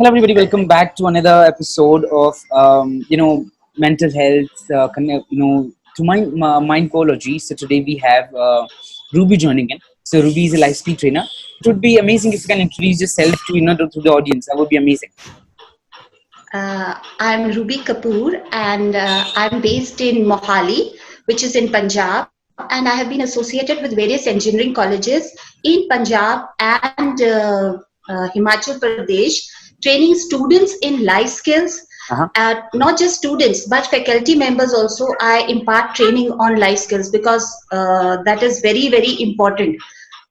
Hello, everybody. Welcome back to another episode of mental health. To Mindcology. So today we have Ruby joining in. So Ruby is a life speed trainer. It would be amazing if you can introduce yourself to the audience. That would be amazing. I'm Ruby Kapoor, and I'm based in Mohali, which is in Punjab. And I have been associated with various engineering colleges in Punjab and Himachal Pradesh, training students in life skills. Uh-huh. Not just students, but faculty members also. I impart training on life skills because that is very, very important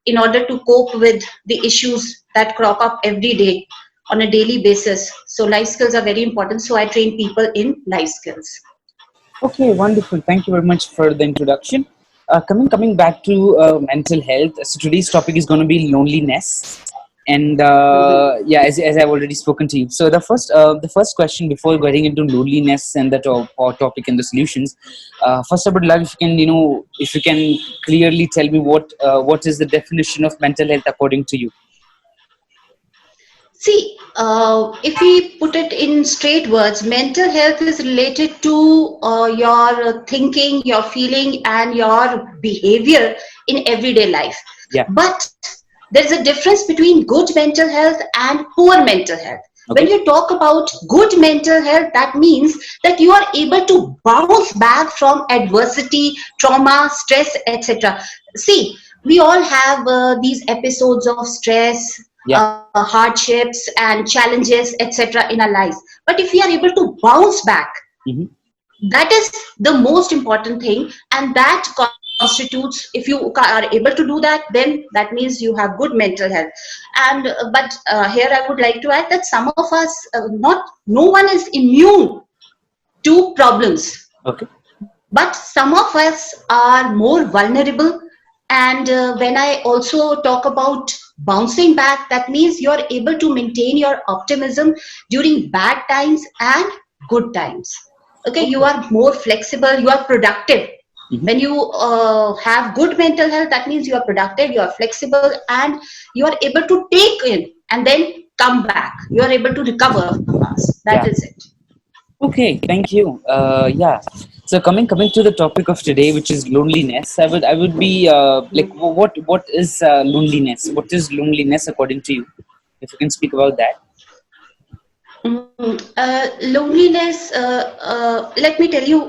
in order to cope with the issues that crop up every day on a daily basis. So life skills are very important. So I train people in life skills. Okay, wonderful. Thank you very much for the introduction. Coming back to mental health. So today's topic is going to be loneliness. And as I've already spoken to you, so the first question before getting into loneliness and the topic and the solutions, first I would love if you can clearly tell me what is the definition of mental health according to you. See, if we put it in straight words, mental health is related to your thinking, your feeling, and your behavior in everyday life. Yeah. But there is a difference between good mental health and poor mental health. Okay. When you talk about good mental health, that means that you are able to bounce back from adversity, trauma, stress, etc. See, we all have these episodes of stress, Yeah. hardships and challenges, etc. in our lives. But if we are able to bounce back, Mm-hmm. that is the most important thing, and that constitutes, if you are able to do that, then that means you have good mental health. And but here I would like to add that some of us, not no one is immune to problems, Okay. but some of us are more vulnerable. And when I also talk about bouncing back, that means you're able to maintain your optimism during bad times and good times. Okay, you Okay. are more flexible, you are productive. Mm-hmm. When you have good mental health, that means you are productive, you are flexible, and you are able to take in and then come back. You are able to recover fast. That Yeah. is it. Okay, thank you. Yeah. So coming to the topic of today, which is loneliness, I would be like, what is loneliness? What is loneliness according to you? If you can speak about that. Loneliness, let me tell you,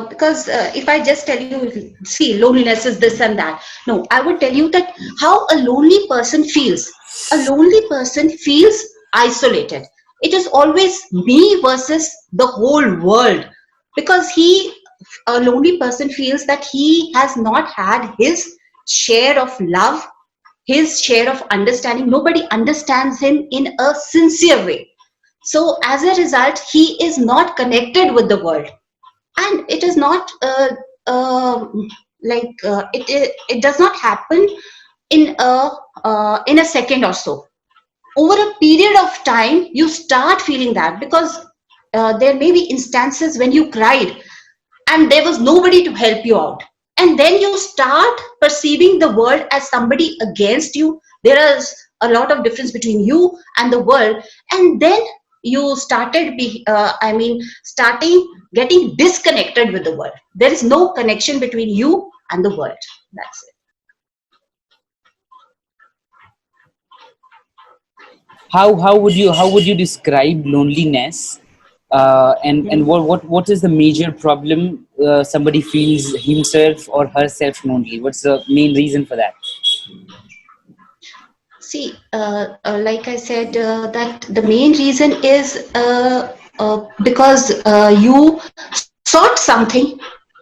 because if I just tell you, see, loneliness is this and that. No, I would tell you that how a lonely person feels. A lonely person feels isolated. It is always me versus the whole world, because a lonely person feels that he has not had his share of love, his share of understanding. Nobody understands him in a sincere way. So as a result, he is not connected with the world, and it is not it does not happen in a second or so. Over a period of time, you start feeling that, because there may be instances when you cried and there was nobody to help you out, and then you start perceiving the world as somebody against you. There is a lot of difference between you and the world, and then you starting getting disconnected with the world. There is no connection between you and the world. That's it. How would you describe loneliness? And what is the major problem somebody feels himself or herself lonely? What's the main reason for that? See, like I said, that the main reason is because you sought something.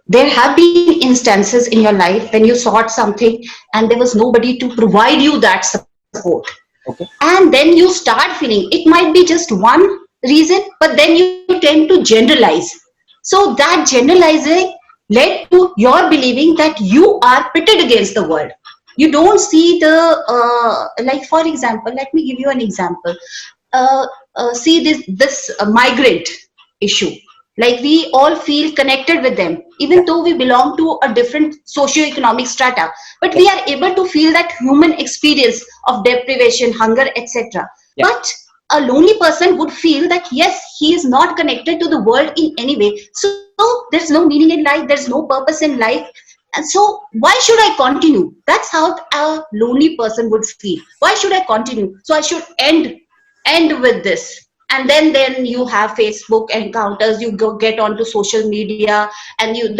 There have been instances in your life when you sought something and there was nobody to provide you that support. Okay. And then you start feeling, it might be just one reason, but then you tend to generalize. So that generalizing led to your believing that you are pitted against the world. You don't see the like, for example, let me give you an example. See this migrant issue. Like, we all feel connected with them, even Yeah. though we belong to a different socio-economic strata, but Yeah. we are able to feel that human experience of deprivation, hunger, etc. Yeah. But a lonely person would feel that yes, he is not connected to the world in any way. So there's no meaning in life, there's no purpose in life. And so why should I continue? That's how a lonely person would feel. Why should I continue? So I should end with this. And then you have Facebook encounters, you go get onto social media, and you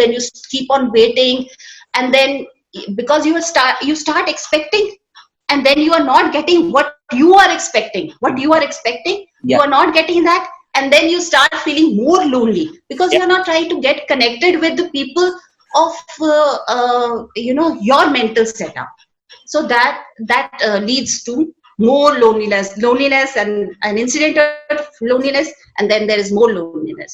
keep on waiting, and then because you start expecting, and then you are not getting what you are expecting, you Yeah. are not getting that, and then you start feeling more lonely because you Yeah. are not trying to get connected with the people of your mental setup. So that leads to more loneliness and an incident of loneliness, and then there is more loneliness,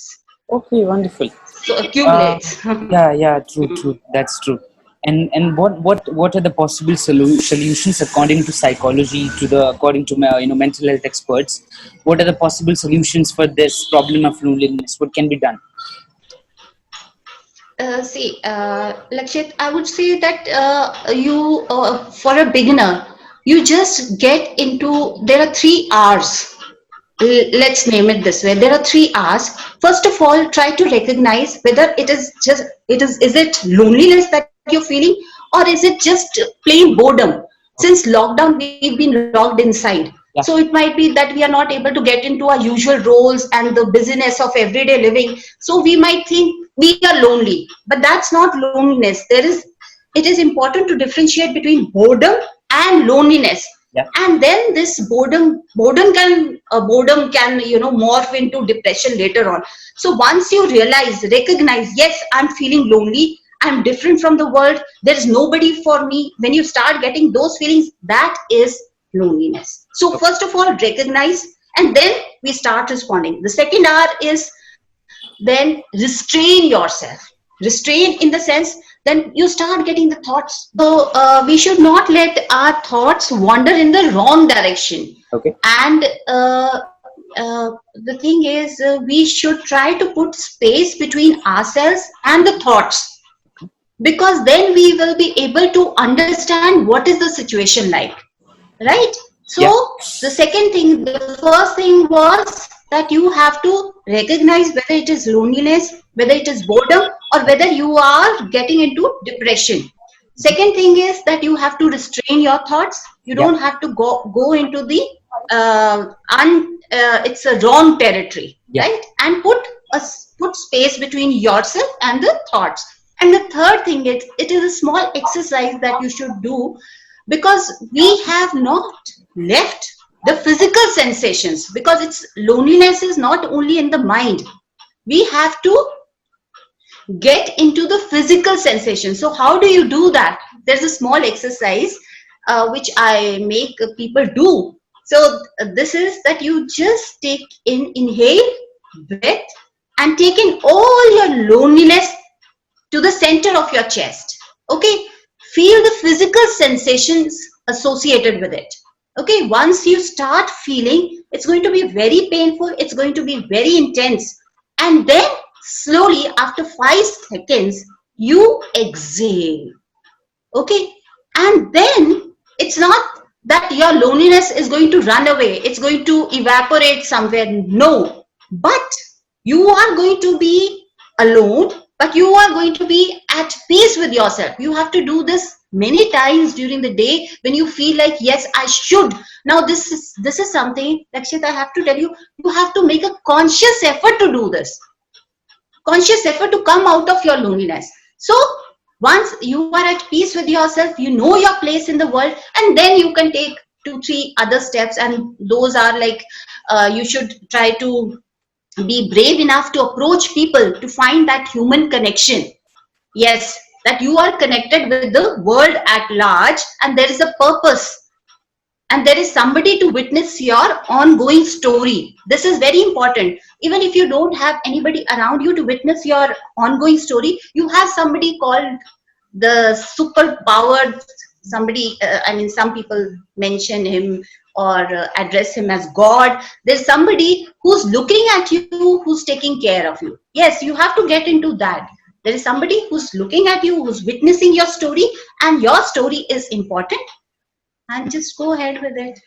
Okay, wonderful. so Uh, accumulates. yeah, yeah, true, true. That's true. And what are the possible solutions according to psychology, according to mental health experts? What are the possible solutions for this problem of loneliness? What can be done? Lakshit, I would say that for a beginner, you just get into, there are 3 hours. Let's name it this way. There are 3 hours. First of all, try to recognize whether is it loneliness that you're feeling, or is it just plain boredom? Okay. Since lockdown, we've been locked inside. So Yeah. it might be that we are not able to get into our usual roles and the busyness of everyday living. So we might think we are lonely, but that's not loneliness. It is important to differentiate between boredom and loneliness. Yeah. And then this boredom can morph into depression later on. So once you recognize, yes, I'm feeling lonely, I'm different from the world, there is nobody for me. When you start getting those feelings, that is loneliness. So Okay. first of all, recognize, and then we start responding. The second R is then restrain yourself. Restrain in the sense, then you start getting the thoughts. So we should not let our thoughts wander in the wrong direction. Okay. And the thing is, we should try to put space between ourselves and the thoughts, because then we will be able to understand what is the situation like, right? So Yeah. the first thing was that you have to recognize whether it is loneliness, whether it is boredom, or whether you are getting into depression. Second thing is that you have to restrain your thoughts. You Yeah. don't have to go into the it's a wrong territory, Yeah. right? And put space between yourself and the thoughts. And the third thing is, it is a small exercise that you should do, because we have not left the physical sensations, because it's loneliness is not only in the mind. We have to get into the physical sensation. So how do you do that? There's a small exercise which I make people do. So this is that you just inhale, breath, and take in all your loneliness to the center of your chest. Okay, feel the physical sensations associated with it. Okay, once you start feeling, it's going to be very painful, it's going to be very intense, and then slowly after 5 seconds you exhale. Okay, and then it's not that your loneliness is going to run away, it's going to evaporate somewhere. No, but you are going to be alone, but you are going to be at peace with yourself. You have to do this many times during the day when you feel like, yes, I should. Now this is something, Lakshit, I have to tell you, you have to make a conscious effort to do this, conscious effort to come out of your loneliness. So once you are at peace with yourself, you know your place in the world, and then you can take 2 3 other steps, and those are like, you should try to be brave enough to approach people, to find that human connection. Yes, that you are connected with the world at large, and there is a purpose, and there is somebody to witness your ongoing story. This is very important. Even if you don't have anybody around you to witness your ongoing story, you have somebody called the super powered somebody. I mean, some people mention him or address him as God. There's somebody who's looking at you, who's taking care of you. Yes, you have to get into that. There is somebody who's looking at you, who's witnessing your story, and your story is important, and just go ahead with it.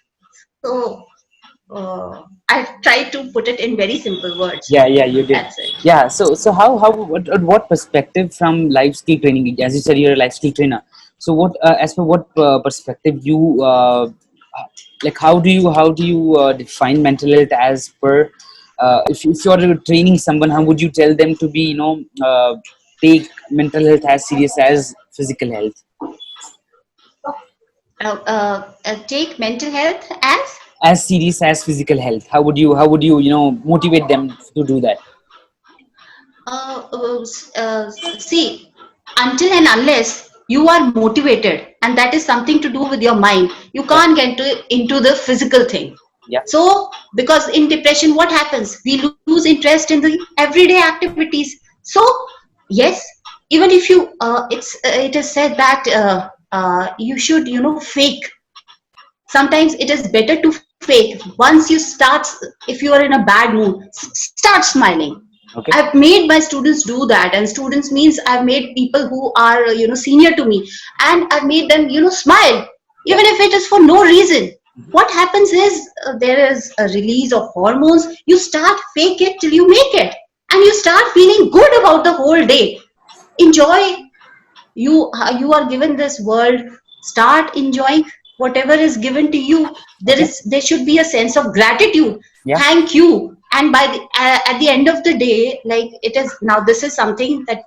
So I tried to put it in very simple words. Yeah, yeah, you did. That's it. Yeah, so how what perspective from life skill training? As you said, you're a life skill trainer. So what as per what perspective you like? How do you define mental health as per? If you're training someone, how would you tell them to be take mental health as serious as physical health? Take mental health as As serious as physical health. How would you motivate them to do that? see, until and unless you are motivated, and that is something to do with your mind, you Yeah, can't get into the physical thing. yeah, So, because in depression, what happens? We lose interest in the everyday activities. So, yes, even if you, it is said that you should, fake. Sometimes it is better to fake. Once you start, if you are in a bad mood, start smiling. okay, I've made my students do that, and students means I've made people who are senior to me, and I've made them smile, yeah, even if it is for no reason. What happens is there is a release of hormones. You start fake it till you make it, and you start feeling good about the whole day. Enjoy. You are given this world. Start enjoying whatever is given to you. okay, There should be a sense of gratitude. yeah, Thank you. And at the end of the day, like, it is now, this is something that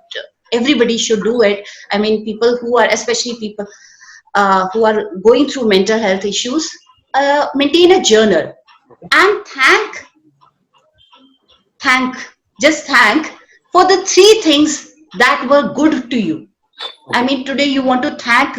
everybody should do it. I mean, people who are, especially people who are going through mental health issues, maintain a journal okay, and thank just thank for the three things that were good to you. I okay, mean, today you want to thank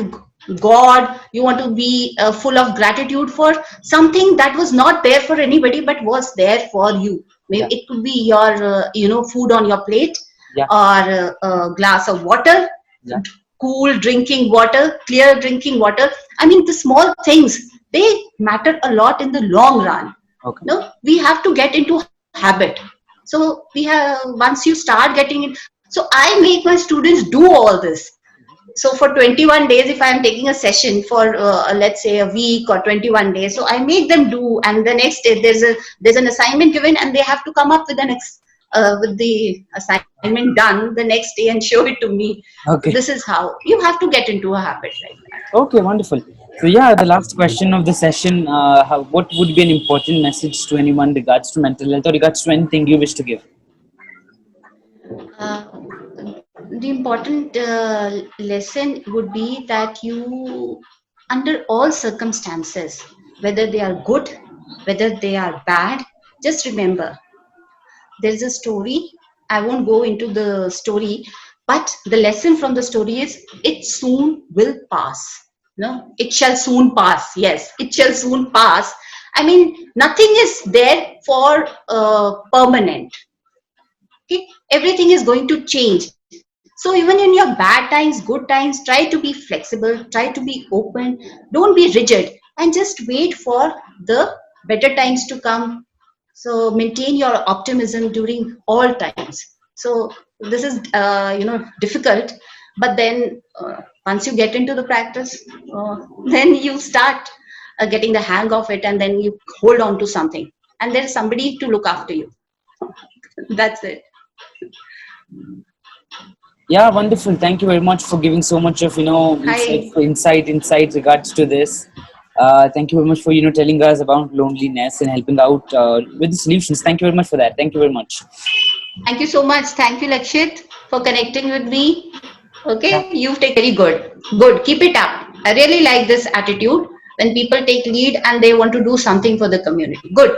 God, you want to be full of gratitude for something that was not there for anybody but was there for you. yeah, Maybe it could be your, food on your plate, yeah, or a glass of water, yeah, cool drinking water, clear drinking water. I mean, the small things, they matter a lot in the long run. okay, No, we have to get into habit. So we have, once you start getting it. So I make my students do all this. So for 21 days, if I am taking a session for let's say a week or 21 days, so I make them do, and the next day there's an assignment given, and they have to come up with with the assignment done the next day and show it to me. This okay. is how you have to get into a habit like that. Okay, wonderful. So yeah, the last question of the session: what would be an important message to anyone regards to mental health or regards to anything you wish to give? uh, the important lesson would be that you, under all circumstances, whether they are good, whether they are bad, just remember, there's a story. I won't go into the story, but the lesson from the story is, it soon will pass. No, it shall soon pass. Yes, it shall soon pass. I mean, nothing is there for permanent. Okay, everything is going to change. So even in your bad times, good times, try to be flexible, try to be open, don't be rigid, and just wait for the better times to come. So maintain your optimism during all times. So this is difficult, but then once you get into the practice, then you start getting the hang of it, and then you hold on to something, and there's somebody to look after you. That's it. Yeah, wonderful. Thank you very much for giving so much of Hi. insight regards to this. Thank you very much for telling us about loneliness and helping out with the solutions. Thank you very much for that. Thank you very much. Thank you so much. Thank you, Lakshit, for connecting with me. Yeah. Okay, you've taken very good. Good. Keep it up. I really like this attitude when people take lead and they want to do something for the community. Good.